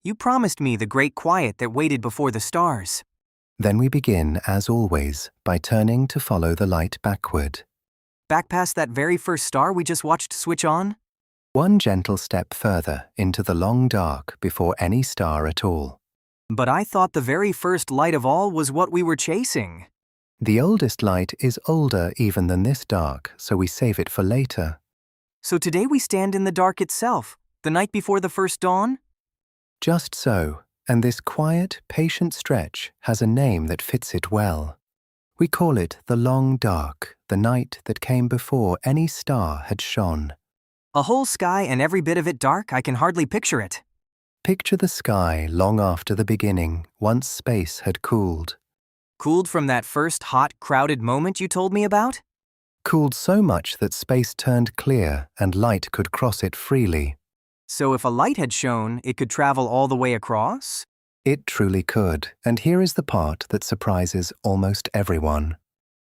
You promised me the great quiet that waited before the stars. Then we begin, as always, by turning to follow the light backward. Back past that very first star we just watched switch on? One gentle step further into the long dark before any star at all. But I thought the very first light of all was what we were chasing. The oldest light is older even than this dark, so we save it for later. So today we stand in the dark itself, the night before the first dawn? Just so, and this quiet, patient stretch has a name that fits it well. We call it the long dark, the night that came before any star had shone. A whole sky and every bit of it dark, I can hardly picture it. Picture the sky long after the beginning, once space had cooled. Cooled from that first hot, crowded moment you told me about? Cooled so much that space turned clear and light could cross it freely. So if a light had shone, it could travel all the way across? It truly could, and here is the part that surprises almost everyone.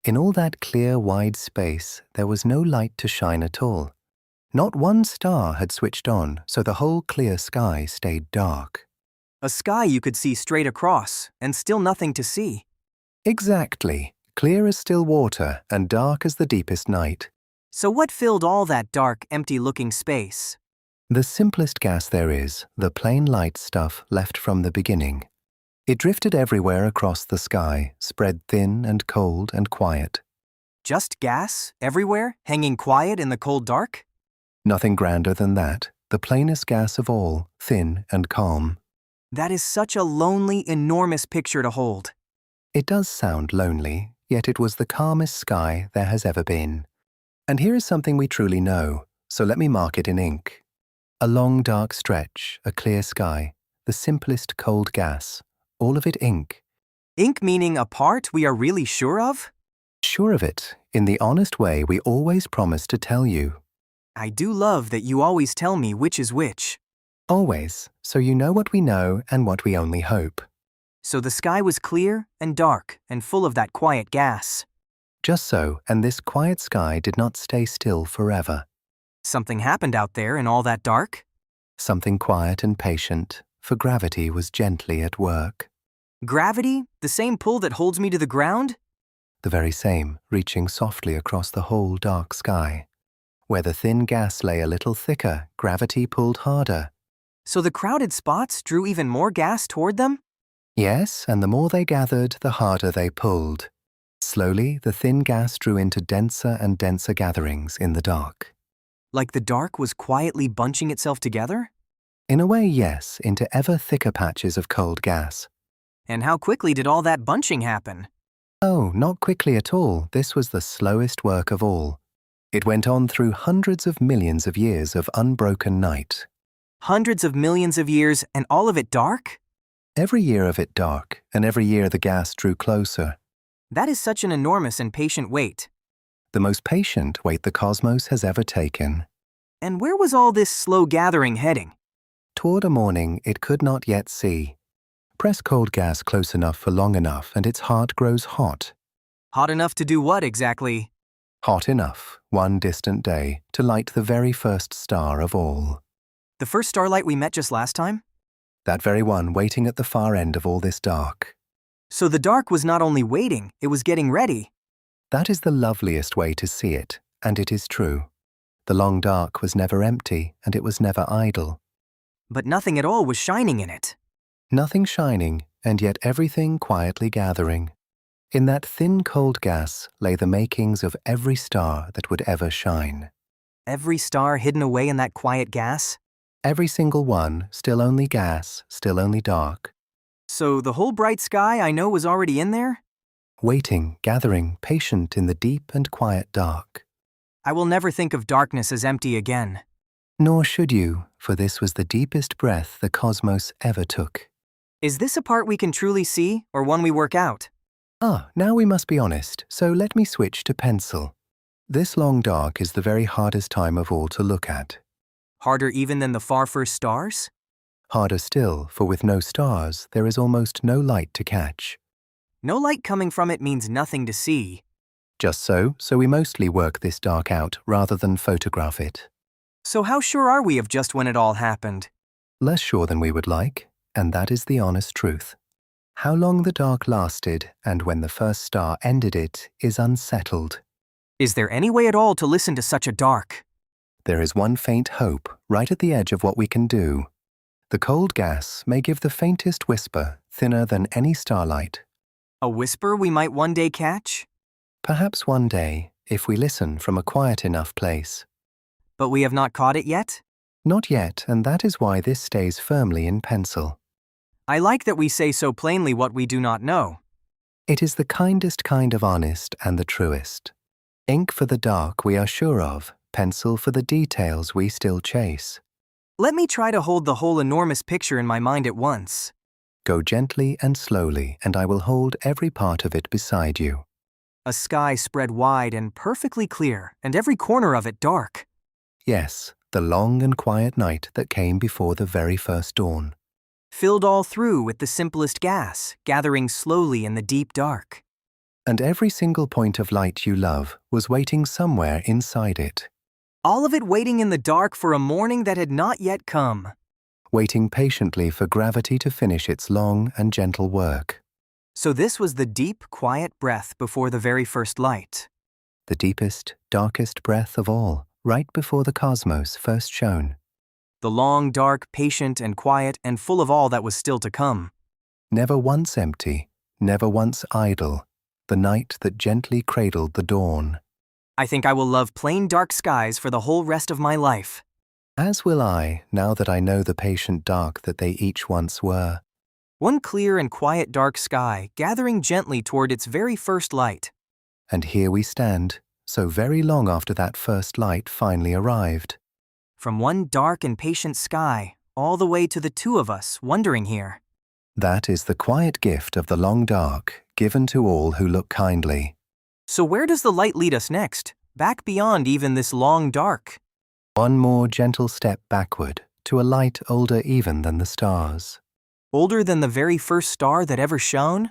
In all that clear, wide space, there was no light to shine at all. Not one star had switched on, so the whole clear sky stayed dark. A sky you could see straight across, and still nothing to see. Exactly, clear as still water and dark as the deepest night. So what filled all that dark, empty-looking space? The simplest gas there is, the plain light stuff left from the beginning. It drifted everywhere across the sky, spread thin and cold and quiet. Just gas, everywhere, hanging quiet in the cold dark? Nothing grander than that, the plainest gas of all, thin and calm. That is such a lonely, enormous picture to hold. It does sound lonely, yet it was the calmest sky there has ever been. And here is something we truly know, so let me mark it in ink. A long dark stretch, a clear sky, the simplest cold gas, all of it ink. Ink meaning a part we are really sure of? Sure of it, in the honest way we always promise to tell you. I do love that you always tell me which is which. Always, so you know what we know and what we only hope. So the sky was clear and dark and full of that quiet gas. Just so, and this quiet sky did not stay still forever. Something happened out there in all that dark? Something quiet and patient, for gravity was gently at work. Gravity? The same pull that holds me to the ground? The very same, reaching softly across the whole dark sky. Where the thin gas lay a little thicker, gravity pulled harder. So the crowded spots drew even more gas toward them? Yes, and the more they gathered, the harder they pulled. Slowly, the thin gas drew into denser and denser gatherings in the dark. Like the dark was quietly bunching itself together? In a way, yes, into ever thicker patches of cold gas. And how quickly did all that bunching happen? Oh, not quickly at all. This was the slowest work of all. It went on through hundreds of millions of years of unbroken night. Hundreds of millions of years, and all of it dark? Every year of it dark, and every year the gas drew closer. That is such an enormous and patient wait. The most patient wait the cosmos has ever taken. And where was all this slow gathering heading? Toward a morning it could not yet see. Press cold gas close enough for long enough and its heart grows hot. Hot enough to do what exactly? Hot enough, one distant day, to light the very first star of all. The first starlight we met just last time? That very one waiting at the far end of all this dark. So the dark was not only waiting, it was getting ready. That is the loveliest way to see it, and it is true. The long dark was never empty, and it was never idle. But nothing at all was shining in it. Nothing shining, and yet everything quietly gathering. In that thin cold gas lay the makings of every star that would ever shine. Every star hidden away in that quiet gas? Every single one, still only gas, still only dark. So the whole bright sky I know was already in there? Waiting, gathering, patient in the deep and quiet dark. I will never think of darkness as empty again. Nor should you, for this was the deepest breath the cosmos ever took. Is this a part we can truly see, or one we work out? Now we must be honest, so let me switch to pencil. This long dark is the very hardest time of all to look at. Harder even than the far first stars? Harder still, for with no stars, there is almost no light to catch. No light coming from it means nothing to see. Just so we mostly work this dark out rather than photograph it. So how sure are we of just when it all happened? Less sure than we would like. And that is the honest truth. How long the dark lasted and when the first star ended it is unsettled. Is there any way at all to listen to such a dark? There is one faint hope right at the edge of what we can do. The cold gas may give the faintest whisper, thinner than any starlight. A whisper we might one day catch? Perhaps one day, if we listen from a quiet enough place. But we have not caught it yet? Not yet, and that is why this stays firmly in pencil. I like that we say so plainly what we do not know. It is the kindest kind of honest and the truest. Ink for the dark we are sure of, pencil for the details we still chase. Let me try to hold the whole enormous picture in my mind at once. Go gently and slowly, and I will hold every part of it beside you. A sky spread wide and perfectly clear, and every corner of it dark. Yes, the long and quiet night that came before the very first dawn. Filled all through with the simplest gas, gathering slowly in the deep dark. And every single point of light you love was waiting somewhere inside it. All of it waiting in the dark for a morning that had not yet come. Waiting patiently for gravity to finish its long and gentle work. So this was the deep, quiet breath before the very first light. The deepest, darkest breath of all, right before the cosmos first shone. The long, dark, patient, and quiet, and full of all that was still to come. Never once empty, never once idle, the night that gently cradled the dawn. I think I will love plain dark skies for the whole rest of my life. As will I, now that I know the patient dark that they each once were. One clear and quiet dark sky, gathering gently toward its very first light. And here we stand, so very long after that first light finally arrived. From one dark and patient sky, all the way to the two of us wondering here. That is the quiet gift of the long dark, given to all who look kindly. So where does the light lead us next, back beyond even this long dark? One more gentle step backward, to a light older even than the stars. Older than the very first star that ever shone?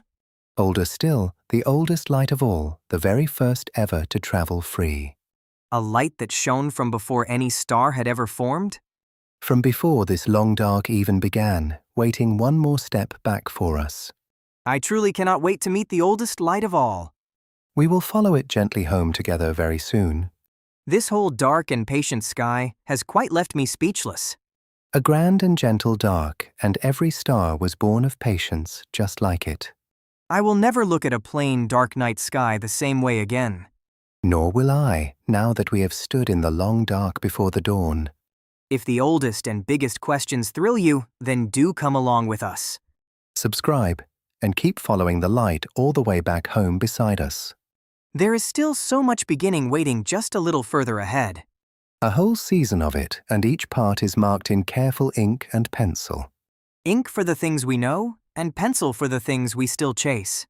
Older still, the oldest light of all, the very first ever to travel free. A light that shone from before any star had ever formed? From before this long dark even began, waiting one more step back for us. I truly cannot wait to meet the oldest light of all. We will follow it gently home together very soon. This whole dark and patient sky has quite left me speechless. A grand and gentle dark, and every star was born of patience just like it. I will never look at a plain, dark night sky the same way again. Nor will I, now that we have stood in the long dark before the dawn. If the oldest and biggest questions thrill you, then do come along with us. Subscribe, and keep following the light all the way back home beside us. There is still so much beginning waiting just a little further ahead. A whole season of it, and each part is marked in careful ink and pencil. Ink for the things we know, and pencil for the things we still chase.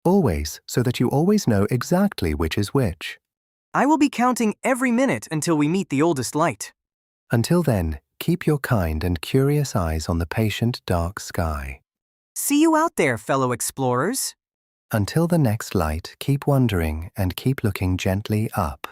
Always, so that you always know exactly which is which. I will be counting every minute until we meet the oldest light. Until then, keep your kind and curious eyes on the patient dark sky. See you out there, fellow explorers. Until the next light, keep wondering and keep looking gently up.